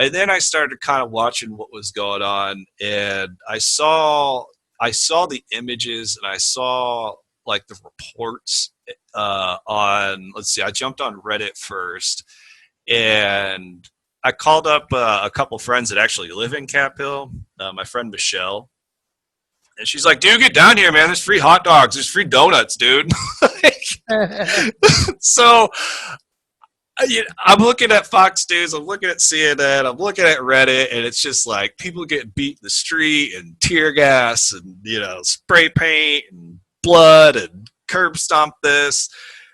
And then I started kind of watching what was going on, and I saw the images, and I saw like the reports on. Let's see, I jumped on Reddit first, and I called up a couple friends that actually live in Cap Hill. My friend Michelle, and she's like, "Dude, get down here, man! There's free hot dogs. There's free donuts, dude." So I'm looking at Fox News, I'm looking at CNN, I'm looking at Reddit, and it's just like people getting beat in the street and tear gas and, spray paint and blood and curb stomp this.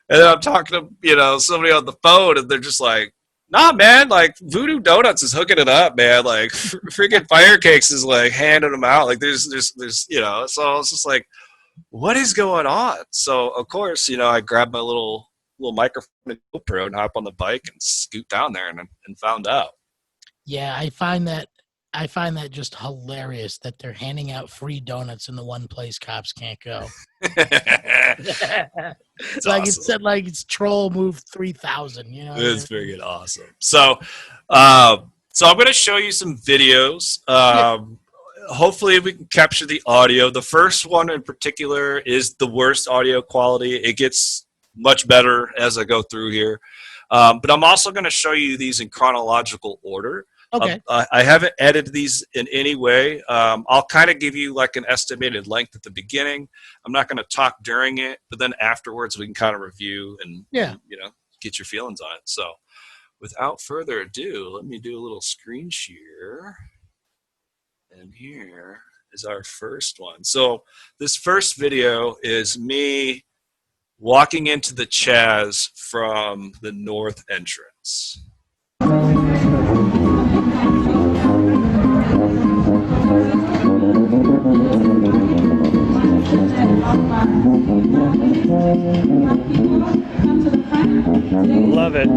And then I'm talking to, somebody on the phone, and they're just like, nah, man, like Voodoo Donuts is hooking it up, man. Like freaking Fire Cakes is like handing them out. Like there's, so it's just like, what is going on? So of course, I grabbed my little microphone and GoPro and hop on the bike and scoot down there and found out. Yeah, I find that just hilarious that they're handing out free donuts in the one place cops can't go. It's like awesome. It said like it's troll move 3000, It's freaking awesome. So I'm going to show you some videos. Hopefully we can capture the audio. The first one in particular is the worst audio quality. It gets much better as I go through here. But I'm also going to show you these in chronological order. Okay. I haven't edited these in any way. I'll kind of give you like an estimated length at the beginning. I'm not going to talk during it, but then afterwards we can kind of review and get your feelings on it. So without further ado, let me do a little screen share. And here is our first one. So this first video is me walking into the CHAZ from the north entrance. Love it.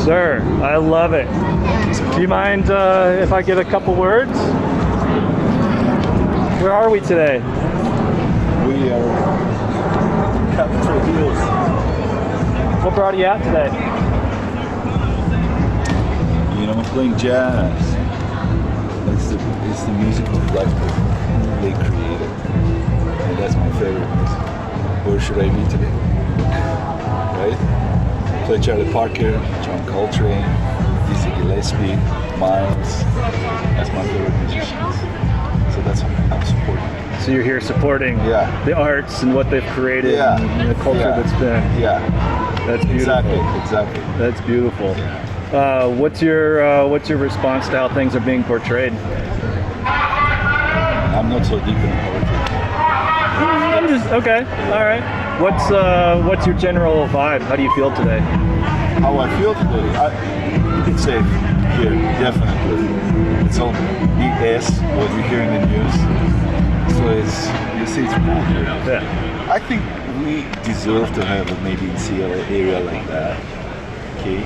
Sir, I love it. Do you mind if I get a couple words? Where are we today? We are Capitol Hills. What brought you out today? I'm playing jazz. It's the music of life that they created. And that's my favorite music. Where should I be today? Right? Play Charlie Parker, John Coltrane, Dizzy Gillespie, Miles. That's my favorite musicians. So that's what I'm supporting. So you're here supporting the arts and what they've created and the culture that's been. Yeah. That's beautiful. Exactly. That's beautiful. What's your response to how things are being portrayed? I'm not so deep in politics. I'm just okay. All right. What's your general vibe? How do you feel today? How I feel today? It's safe here, definitely. It's all BS what you hear in the news. So it's cool here. Yeah. I think we deserve to have a maybe in Seattle area like that. Okay.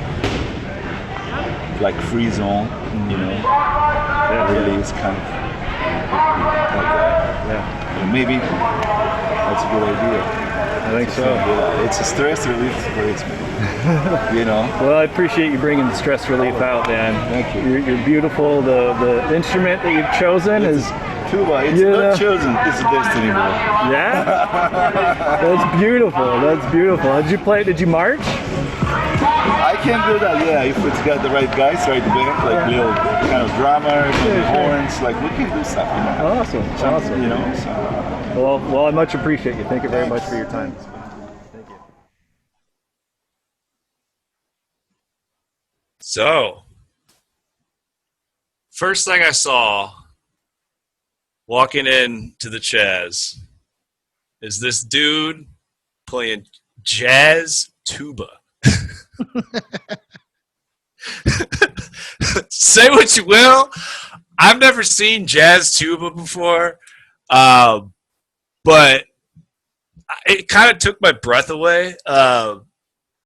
Like free zone, really it's kind of like that. Yeah. And maybe that's a good idea. I think so. Yeah, it's a stress relief for it, man. Well, I appreciate you bringing the stress relief out, man. Thank you. You're beautiful. The instrument that you've chosen is tuba. It's not chosen. It's a destiny, bro. Yeah. That's beautiful. That's beautiful. Did you march? I can't do that, if it's got the right guys, right band, like little kind of drummers and horns, like we can do stuff, Awesome. So. Well, I much appreciate you. Thank you very much for your time. Thank you. So, first thing I saw walking into the CHAZ is this dude playing jazz tuba. Say what you will, I've never seen jazz tuba before, but it kind of took my breath away.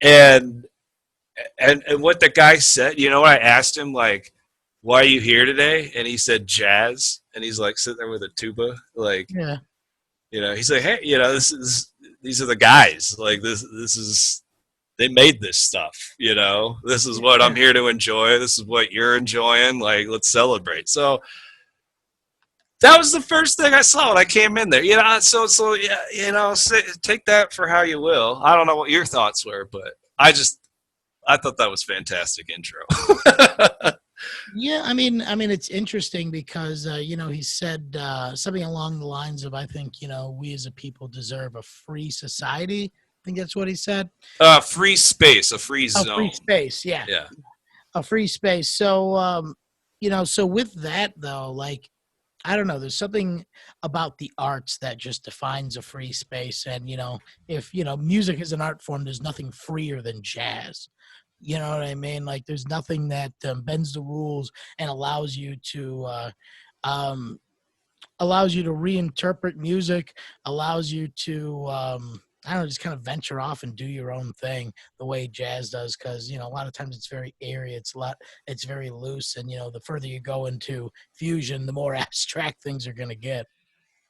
And what the guy said, I asked him, like, "Why are you here today?" And he said, "Jazz." And he's like sitting there with a tuba, like, Yeah. he's like, "Hey, these are the guys. Like this is they made this stuff. This is what I'm here to enjoy. This is what you're enjoying. Like, let's celebrate." So that was the first thing I saw when I came in there. So yeah, take that for how you will. I don't know what your thoughts were, but I thought that was fantastic intro. Yeah, I mean, it's interesting because he said something along the lines of, I think, we as a people deserve a free society. I think that's what he said. Free space, a free A zone. free space, yeah, Yeah. a free space. So, so with that though, like, I don't know, there's something about the arts that just defines a free space, and if music is an art form, there's nothing freer than jazz. You know what I mean? Like, there's nothing that bends the rules and um, allows you to reinterpret music, allows you to I don't know, just kind of venture off and do your own thing the way jazz does. Because a lot of times it's very airy, it's very loose, and the further you go into fusion, the more abstract things are going to get.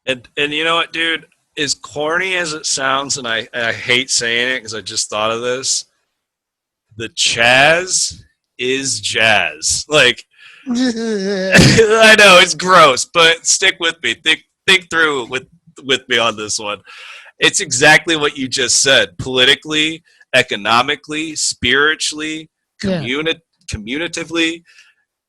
And you know what, dude? As corny as it sounds, and I hate saying it because I just thought of this, the CHAZ is jazz. Like, I know it's gross, but stick with me. Think through with me on this one. It's exactly what you just said. Politically, economically, spiritually, Yeah. communitively,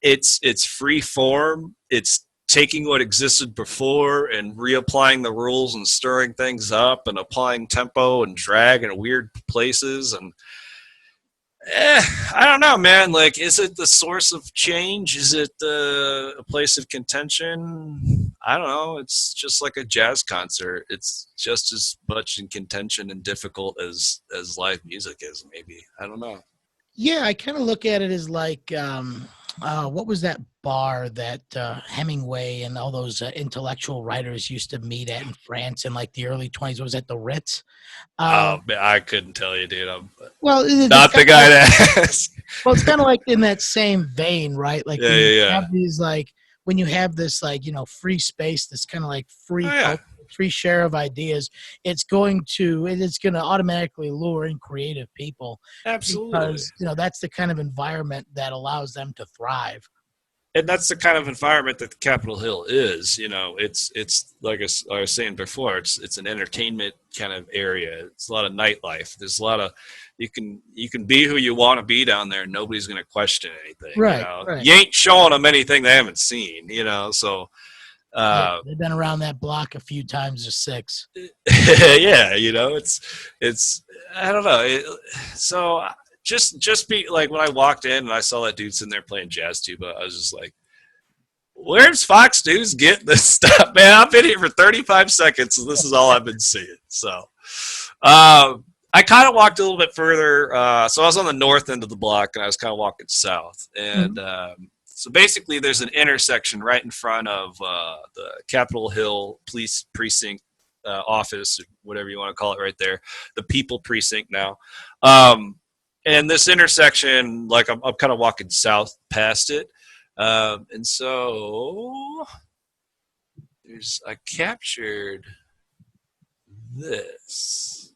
it's free form. It's taking what existed before and reapplying the rules and stirring things up and applying tempo and drag in weird places. And I don't know, man. Like, is it the source of change? Is it a place of contention? I don't know. It's just like a jazz concert. It's just as much in contention and difficult as live music is. Maybe, I don't know. Yeah, I kind of look at it as like, what was that bar that Hemingway and all those intellectual writers used to meet at in France in like the early 20s? What was that, the Ritz? Oh, man, I couldn't tell you, dude. I'm Well, not the guy to ask. well, it's kind of like in that same vein, right? Like, Yeah, when you yeah, yeah. have these, like, when you have this, like, free space, this kind of like free Oh, yeah. culture, free share of ideas, it's going to automatically lure in creative people, Absolutely. because that's the kind of environment that allows them to thrive. And that's the kind of environment that the Capitol Hill is. It's like I was saying before. It's an entertainment kind of area. It's a lot of nightlife. There's a lot of you can be who you want to be down there. And nobody's going to question anything. Right, right. You ain't showing them anything they haven't seen. So Yeah, they've been around that block a few times or six. yeah, it's I don't know. So just be like, when I walked in and I saw that dude sitting there playing jazz tuba, I was just like, where's Fox News getting this stuff, man? I've been here for 35 seconds and this is all I've been seeing. So I kind of walked a little bit further. So I was on the north end of the block and I was kind of walking south. And so basically there's an intersection right in front of the Capitol Hill Police Precinct office, or whatever you want to call it, right there. The People Precinct now. And this intersection, like, I'm kind of walking south past it. And so I captured this,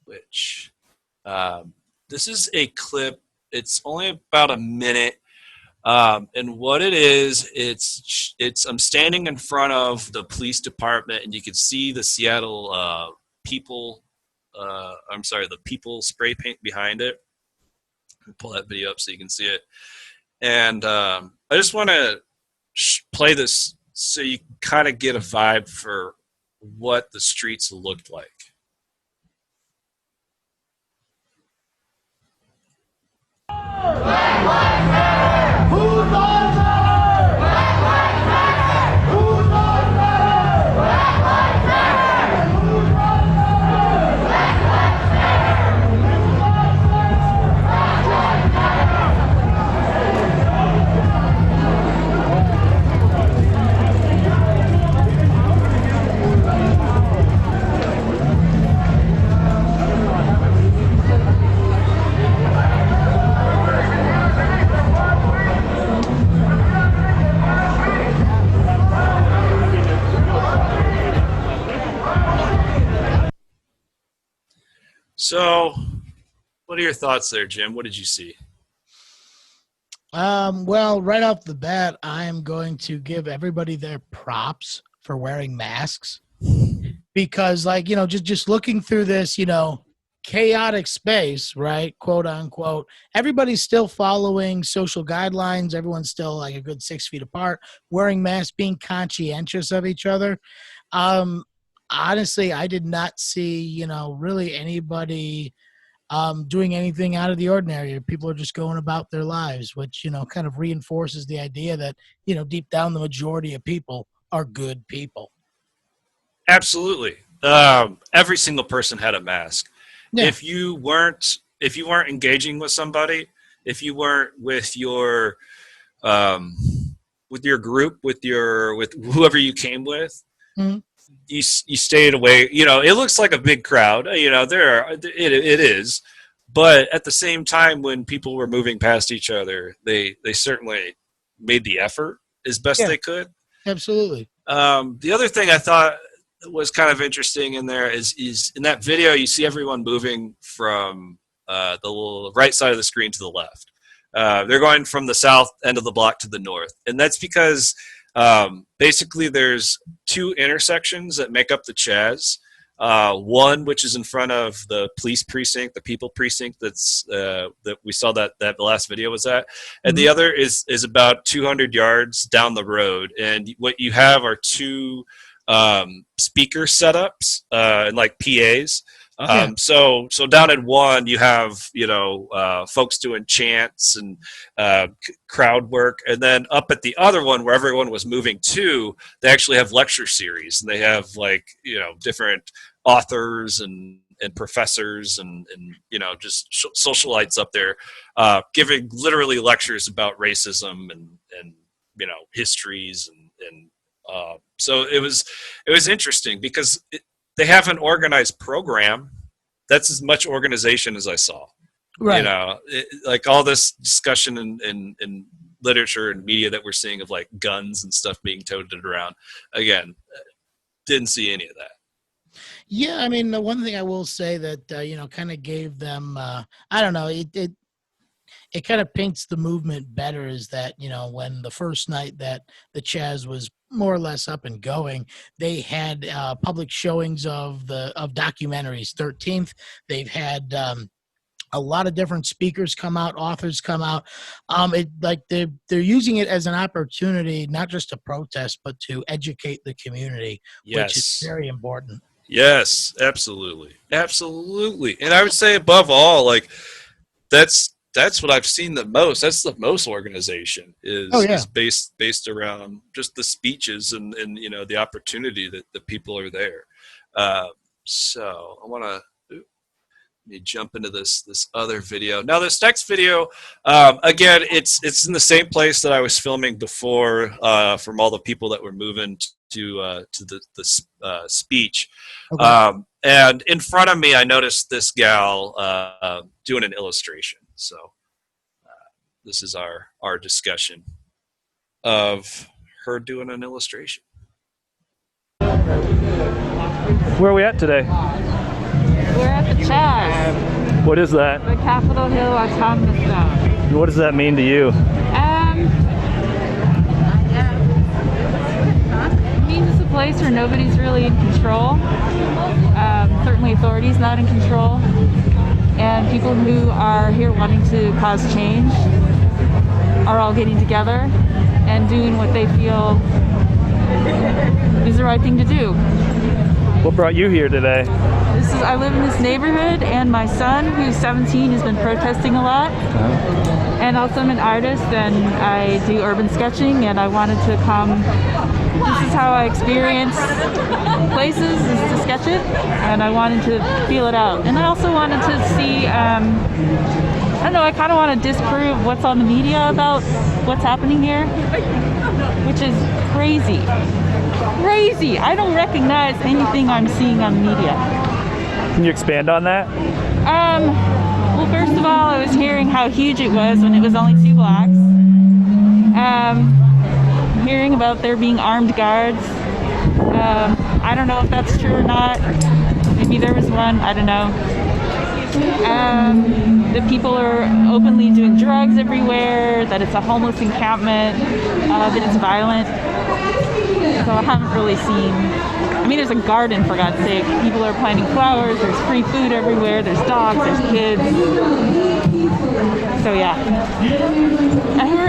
which this is a clip. It's only about a minute. And what it is, it's I'm standing in front of the police department, and you can see the Seattle people. The people spray paint behind it. I'll pull that video up so you can see it. And I just want to play this so you kind of get a vibe for what the streets looked like. So, what are your thoughts there, Jim? What did you see? Well, right off the bat, I am going to give everybody their props for wearing masks because, like, just looking through this, chaotic space, right? Quote unquote. Everybody's still following social guidelines. Everyone's still like a good 6 feet apart, wearing masks, being conscientious of each other. Um, Honestly, I did not see, really anybody doing anything out of the ordinary. People are just going about their lives, which, kind of reinforces the idea that, deep down, the majority of people are good people. Absolutely. Every single person had a mask. Yeah. If you weren't engaging with somebody, if you weren't um, with your group, with whoever you came with, Mhm. you stayed away. It looks like a big crowd. It is, but at the same time, when people were moving past each other, they certainly made the effort as best Yeah, they could. absolutely. The other thing I thought was kind of interesting in there is in that video you see everyone moving from the right side of the screen to the left. They're going from the south end of the block to the north, and that's because basically there's two intersections that make up the CHAZ. One which is in front of the police precinct, the people precinct that we saw that the last video was at, and the other is about 200 yards down the road. And what you have are two speaker setups and like PAs. So down at one you have folks doing chants and crowd work, and then up at the other one where everyone was moving to, they actually have lecture series, and they have different authors and professors and just socialites up there giving literally lectures about racism and histories and so it was interesting because they have an organized program. That's as much organization as I saw. Right. Like all this discussion in literature and media that we're seeing of like guns and stuff being toted around. Again, didn't see any of that. Yeah, I mean, the one thing I will say that kind of gave them, I don't know, it kind of paints the movement better is that when the first night that the CHAZ was more or less up and going, they had public showings of documentaries. 13th, they've had a lot of different speakers come out, authors come out. They're using it as an opportunity not just to protest but to educate the community, which is Yes. very important. Yes, absolutely. Absolutely. And I would say above all, like that's what I've seen the most. That's the most organization is based around just the speeches and the opportunity that the people are there. So I want to let me jump into this other video. Now this next video, again, it's in the same place that I was filming before from all the people that were moving to the speech. Okay. And in front of me, I noticed this gal doing an illustration. So this is our discussion of her doing an illustration. Where are we at today? We're at the CHAZ, What is that? the Capitol Hill Autonomous Zone. What does that mean to you? It means it's a place where nobody's really in control. Certainly authorities not in control. And people who are here wanting to cause change are all getting together and doing what they feel is the right thing to do. What brought you here today? I live in this neighborhood, and my son, who's 17, has been protesting a lot. And also I'm an artist, and I do urban sketching, and I wanted to come. This is how I experience places, is to sketch it, and I wanted to feel it out. And I also wanted to see, I don't know, I kind of want to disprove what's on the media about what's happening here, which is crazy. Crazy! I don't recognize anything I'm seeing on the media. Can you expand on that? Well, first of all, I was hearing how huge it was when it was only 2 blocks. Hearing about there being armed guards. I don't know if that's true or not. Maybe there was one, I don't know. The people are openly doing drugs everywhere, that it's a homeless encampment, that it's violent. So I haven't really seen. I mean, there's a garden, for God's sake. People are planting flowers. There's free food everywhere. There's dogs. There's kids. So yeah.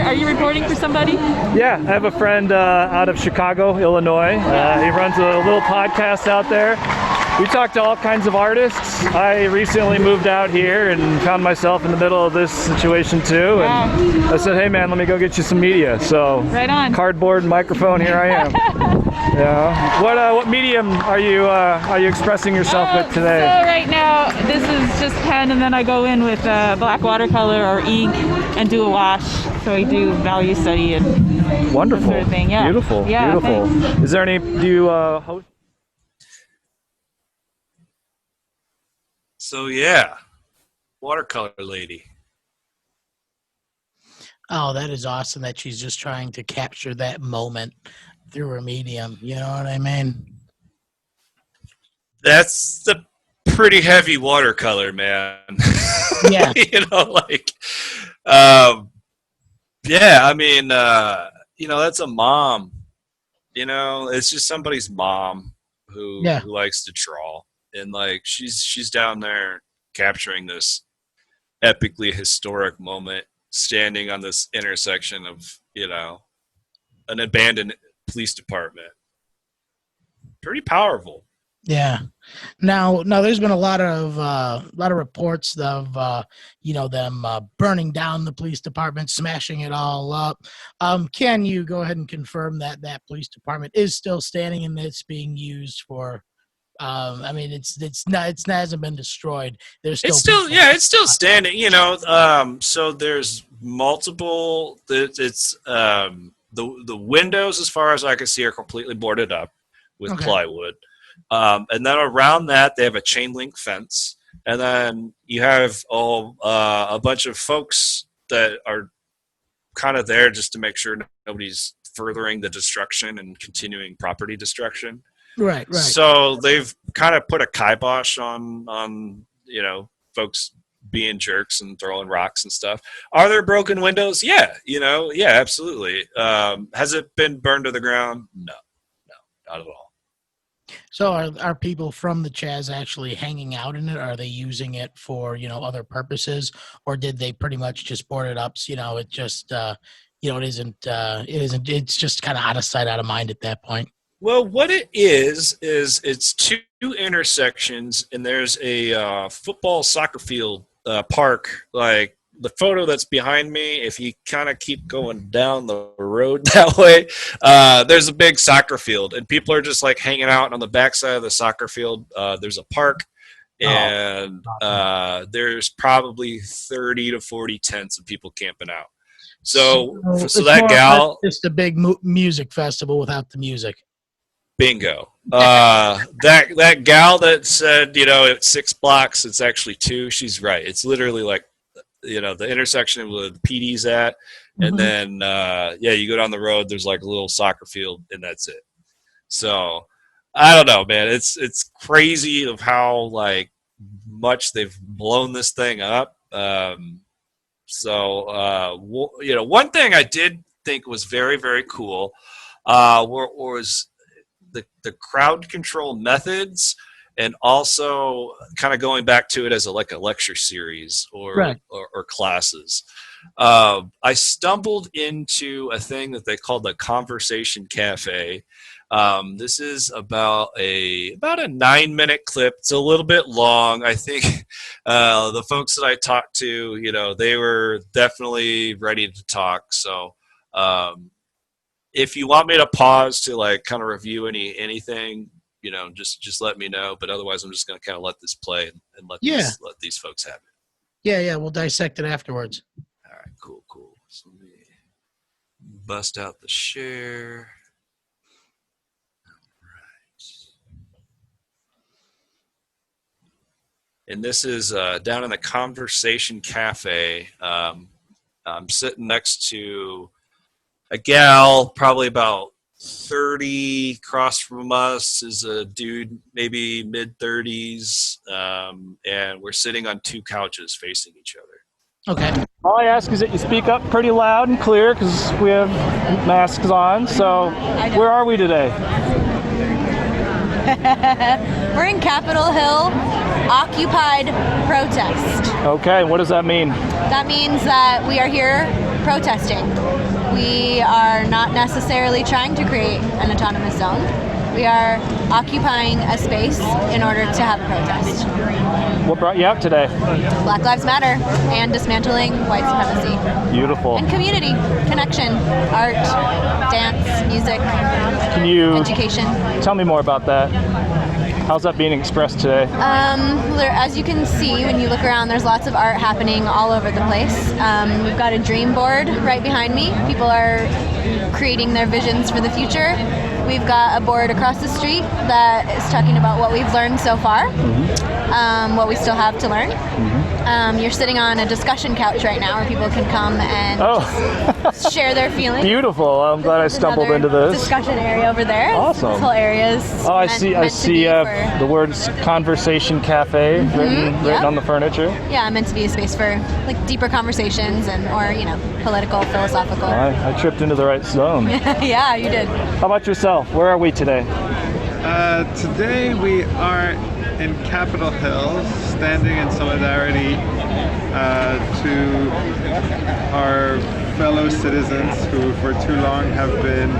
Are you reporting for somebody? Yeah, I have a friend out of Chicago, Illinois. He runs a little podcast out there. We talk to all kinds of artists. I recently moved out here and found myself in the middle of this situation too. And I said, hey man, let me go get you some media. So right on. Cardboard and microphone, here I am. Yeah. What medium are you expressing yourself with today? So right now, this is just pen, and then I go in with black watercolor or ink and do a wash. So I do value study and wonderful that sort of thing. Yeah. Beautiful. Yeah, Beautiful. thanks. Is there any? Do you host? So yeah, watercolor lady. Oh, that is awesome that she's just trying to capture that moment through her medium. You know what I mean? That's the pretty heavy watercolor, man. Yeah. You know, like, yeah, I mean, you know, that's a mom. You know, it's just somebody's mom who likes to draw. And like she's down there capturing this epically historic moment, standing on this intersection of, you know, an abandoned police department. Pretty powerful. Yeah. Now, there's been a lot of reports of you know, them burning down the police department, smashing it all up. Can you go ahead and confirm that that police department is still standing and it's being used for? I mean, it hasn't been destroyed. There's still it's still standing. You know, so there's multiple. It's the windows, as far as I can see, are completely boarded up with plywood, and then around that they have a chain link fence, and then you have a bunch of folks that are kind of there just to make sure nobody's furthering the destruction and continuing property destruction. Right. So they've kind of put a kibosh on you know, folks being jerks and throwing rocks and stuff. Are there broken windows? Yeah, you know, yeah, absolutely. Has it been burned to the ground? No, not at all. So are people from the CHAZ actually hanging out in it? Are they using it for, you know, other purposes, or did they pretty much just board it up? So, you know, it just you know, it isn't it's just kind of out of sight, out of mind at that point. Well, what it is it's two intersections, and there's a football soccer field park. Like the photo that's behind me, if you kind of keep going down the road that way, there's a big soccer field, and people are just like hanging out on the backside of the soccer field. There's a park, and there's probably 30 to 40 tents of people camping out. So that gal, just a big music festival without the music. Bingo. That gal that said, you know, it's 6 blocks, it's actually 2. She's right. It's literally like, you know, the intersection where the PD's at, and then you go down the road. There's like a little soccer field, and that's it. So I don't know, man. It's crazy of how like much they've blown this thing up. You know, one thing I did think was very, very cool was the crowd control methods, and also kind of going back to it as a lecture series or classes. I stumbled into a thing that they called the Conversation Cafe. This is about a 9-minute clip. It's a little bit long. I think the folks that I talked to, you know, they were definitely ready to talk. So if you want me to pause to like kind of review anything, you know, just let me know. But otherwise, I'm just going to kind of let this play and let these folks have it. Yeah, we'll dissect it afterwards. All right, cool. So let me bust out the share. All right. And this is down in the Conversation Cafe. I'm sitting next to a gal, probably about 30. Across from us is a dude, maybe mid-30s, and we're sitting on 2 couches facing each other. Okay. All I ask is that you speak up pretty loud and clear because we have masks on. So, where are we today? We're in Capitol Hill, occupied protest. Okay, what does that mean? That means that we are here protesting. We are not necessarily trying to create an autonomous zone. We are occupying a space in order to have a protest. What brought you out today? Black Lives Matter and dismantling white supremacy. Beautiful. And community, connection, art, dance, music, Can you education. tell me more about that? How's that being expressed today? As you can see when you look around, there's lots of art happening all over the place. We've got a dream board right behind me. People are creating their visions for the future. We've got a board across the street that is talking about what we've learned so far, what we still have to learn. You're sitting on a discussion couch right now where people can come and just share their feelings. Beautiful. I'm glad I stumbled into this. Discussion area over there. Awesome. This whole area is Oh, I see the words Conversation Cafe written on the furniture. Yeah, meant to be a space for like deeper conversations or political, philosophical. I tripped into the right zone. Yeah, you did. How about yourself? Where are we today? Today we are in Capitol Hill, standing in solidarity to our fellow citizens who for too long have been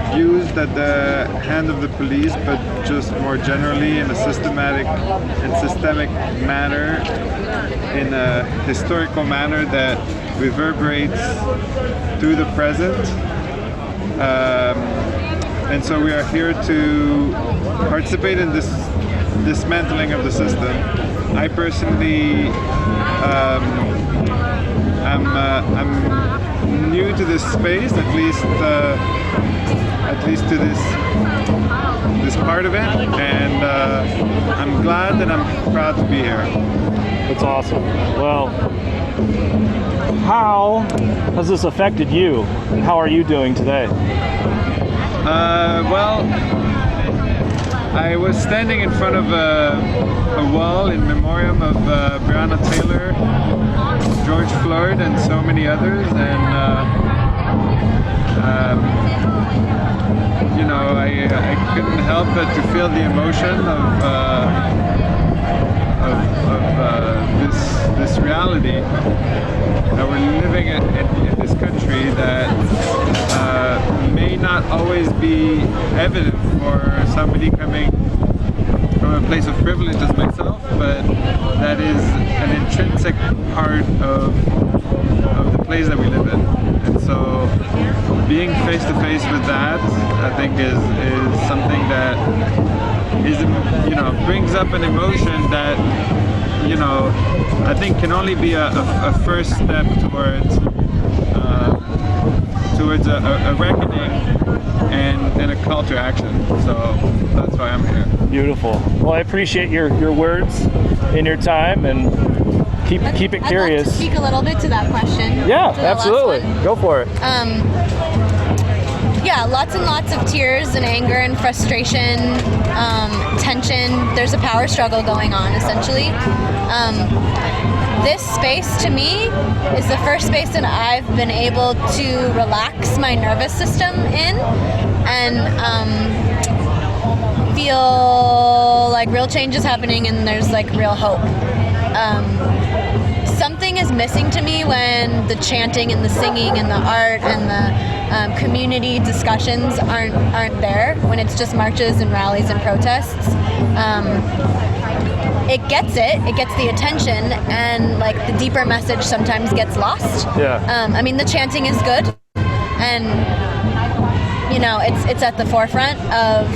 abused at the hand of the police, but just more generally in a systematic and systemic manner, in a historical manner that reverberates through the present. And so we are here to participate in this dismantling of the system. I personally I'm new to this space, at least to this part of it, and I'm glad and I'm proud to be here. That's awesome. Well, how has this affected you? How are you doing today? Well, I was standing in front of a wall in memoriam of Breonna Taylor, George Floyd, and so many others, and I couldn't help but to feel the emotion of this reality that we're living in this country that may not always be evident for somebody coming from a place of privilege as myself, but that is an intrinsic part of the place that we live in. And so being face to face with that, I think is something that brings up an emotion that I think can only be a first step towards a reckoning and a call to action. So that's why I'm here. Beautiful. Well, I appreciate your words and your time, and keep it curious. I'd like to speak a little bit to that question. Yeah, to the absolutely. last one. Go for it. Yeah, lots and lots of tears and anger and frustration, tension. There's a power struggle going on, essentially. This space, to me, is the first space that I've been able to relax my nervous system in and feel like real change is happening and there's like real hope. Something is missing to me when the chanting and the singing and the art and the community discussions aren't there, when it's just marches and rallies and protests. It gets the attention, and like the deeper message sometimes gets lost. Yeah. I mean, the chanting is good, and it's at the forefront of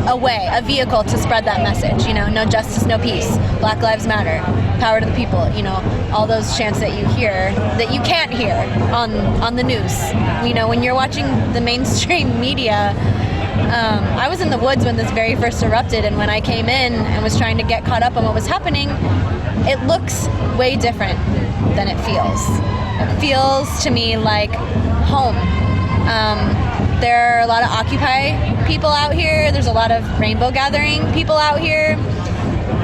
a vehicle to spread that message. No justice, no peace, Black Lives Matter, power to the people. All those chants that you hear that you can't hear on the news. When you're watching the mainstream media. I was in the woods when this very first erupted, and when I came in and was trying to get caught up on what was happening, it looks way different than it feels. It feels to me like home. There are a lot of Occupy people out here. There's a lot of Rainbow Gathering people out here.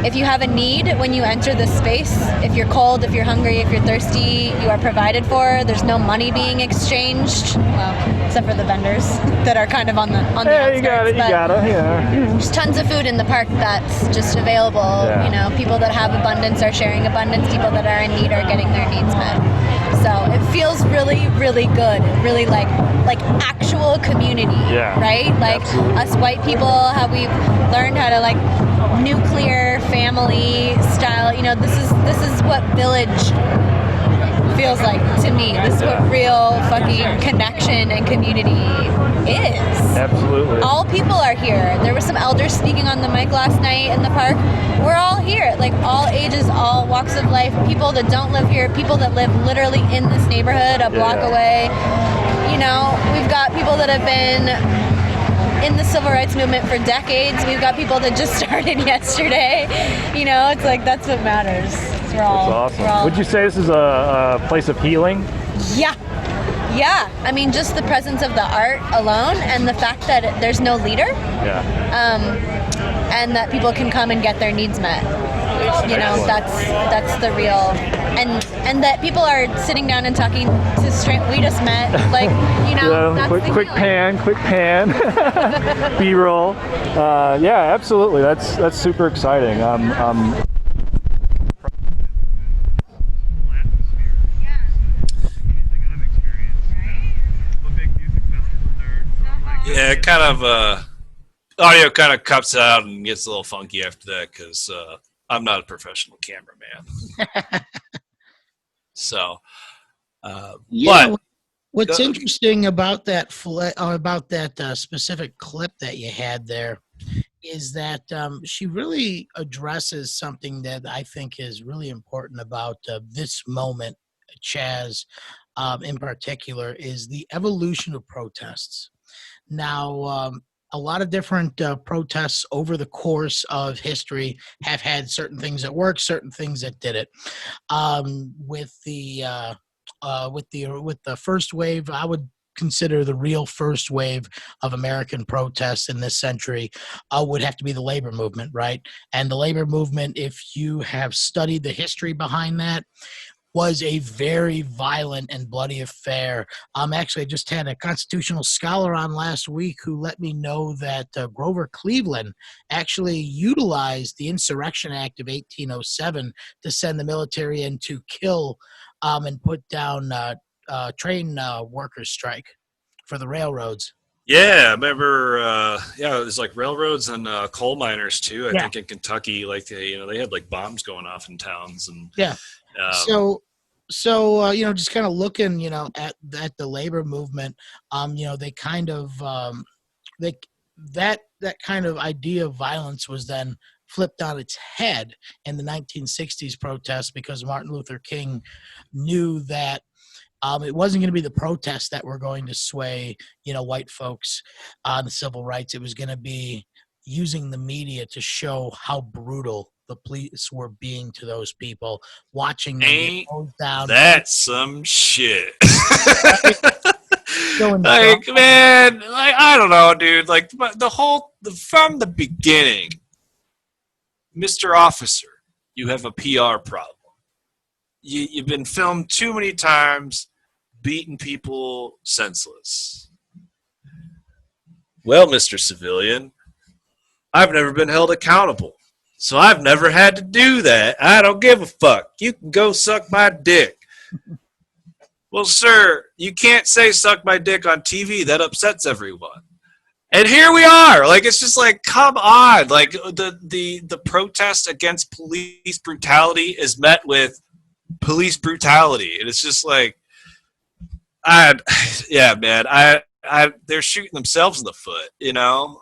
If you have a need when you enter this space, if you're cold, if you're hungry, if you're thirsty, you are provided for. There's no money being exchanged, well, except for the vendors that are kind of on the outskirts. You got it. Yeah. There's tons of food in the park that's just available. Yeah. You know, people that have abundance are sharing abundance. People that are in need are getting their needs met. So it feels really, really good. Really like actual community. Yeah. Right? Like absolutely. us white people, how we've learned how to like nuclear family style. You know, this is what village feels like to me. This is what real fucking connection and community is. Absolutely. All people are here. There were some elders speaking on the mic last night in the park. We're all here, like all ages, all walks of life. People that don't live here, people that live literally in this neighborhood a block away. You know, we've got people that have been in the civil rights movement for decades. We've got people that just started yesterday. You know, it's like that's what matters. We're all, That's awesome. Would you say this is a place of healing? Yeah. Yeah. I mean, just the presence of the art alone and the fact that there's no leader. Yeah. And that people can come and get their needs met. You know, that's the real, and that people are sitting down and talking to straight. We just met, like, you know. That's quick pan, B-roll. Yeah, absolutely. That's super exciting. Yeah, it kind of audio kind of cuts out and gets a little funky after that because I'm not a professional cameraman. So, Yeah. but What's interesting about that specific clip that you had there is that she really addresses something that I think is really important about this moment, CHAZ, in particular, is the evolution of protests. Now, a lot of different protests over the course of history have had certain things that work, certain things that didn't. With the first wave, I would consider the real first wave of American protests in this century would have to be the labor movement, right? And the labor movement, if you have studied the history behind that, was a very violent and bloody affair. Actually, I just had a constitutional scholar on last week who let me know that Grover Cleveland actually utilized the Insurrection Act of 1807 to send the military in to kill and put down train workers' strike for the railroads. yeah, I remember. Yeah, it was like railroads and coal miners too. I think in Kentucky, like they had like bombs going off in towns and So just kind of looking, at the labor movement, they kind of that kind of idea of violence was then flipped on its head in the 1960s protests because Martin Luther King knew that it wasn't going to be the protests that were going to sway, white folks on the civil rights. It was going to be using the media to show how brutal the police were being to those people, watching them get hosed down. That's some shit. Like, man, like, I don't know, dude. Like, from the beginning, Mr. Officer, you have a PR problem. You've been filmed too many times beating people senseless. Well, Mr. Civilian, I've never been held accountable, so I've never had to do that. I don't give a fuck. You can go suck my dick. Well, sir, you can't say suck my dick on TV. That upsets everyone. And here we are. Like, it's just like, come on. Like, the protest against police brutality is met with police brutality. And it's just like, yeah, man. They're shooting themselves in the foot, Go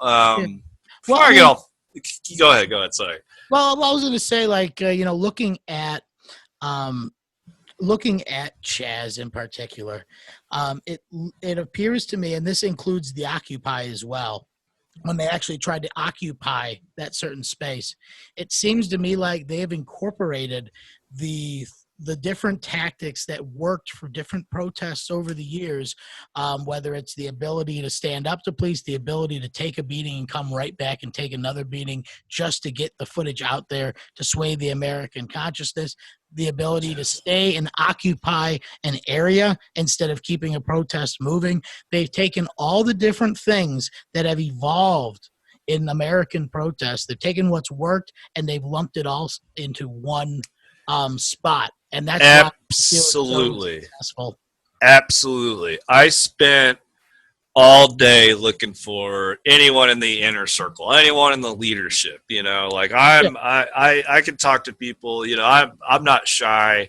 ahead. Sorry. Well, I was going to say, like, looking at CHAZ in particular, it appears to me, and this includes the Occupy as well, when they actually tried to occupy that certain space, it seems to me like they have incorporated the the different tactics that worked for different protests over the years, whether it's the ability to stand up to police, the ability to take a beating and come right back and take another beating just to get the footage out there to sway the American consciousness, the ability to stay and occupy an area instead of keeping a protest moving. They've taken all the different things that have evolved in American protests. They've taken what's worked and they've lumped it all into one spot, and that's why I feel it's so Absolutely. successful. Absolutely. I spent all day looking for anyone in the inner circle, anyone in the leadership. You know, like I can talk to people. You know, I'm not shy.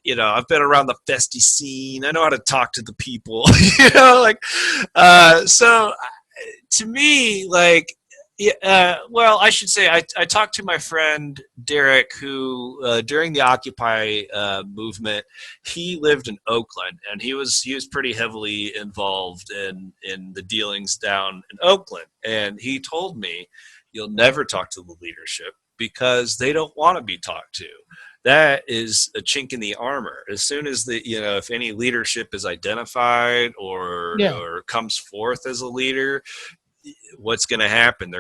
You know, I've been around the festy scene. I know how to talk to the people. You know, like so to me, like, yeah, well, I should say I talked to my friend Derek, who during the Occupy movement, he lived in Oakland, and he was pretty heavily involved in the dealings down in Oakland, and he told me, "You'll never talk to the leadership because they don't want to be talked to." That is a chink in the armor. As soon as if any leadership is identified Yeah. or comes forth as a leader, what's going to happen?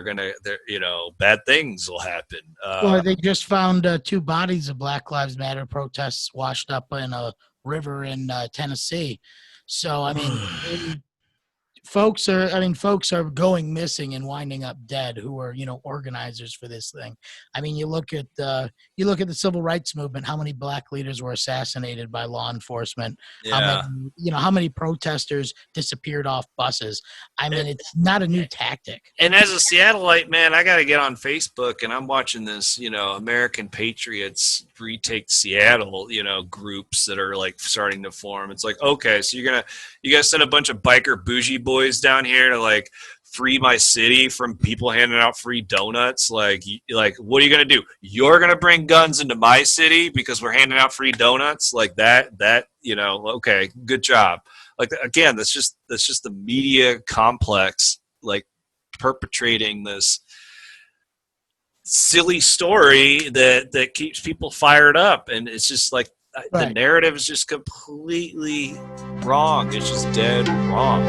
Bad things will happen. Well, they just found 2 bodies of Black Lives Matter protests washed up in a river in Tennessee. So, I mean, folks are going missing and winding up dead who are, organizers for this thing. I mean, you look at the civil rights movement, how many black leaders were assassinated by law enforcement, Yeah. how many protesters disappeared off buses. I mean, it's not a new tactic. And as a Seattleite, man, I got to get on Facebook, and I'm watching this, American Patriots retake Seattle, groups that are like starting to form. It's like, okay, so you guys send a bunch of biker bougie boys down here to like free my city from people handing out free donuts. Like, what are you going to do? You're going to bring guns into my city because we're handing out free donuts like that, okay, good job. Like, again, that's just the media complex, like, perpetrating this silly story that keeps people fired up, and it's just like the Right. narrative is just completely wrong. It's just dead wrong.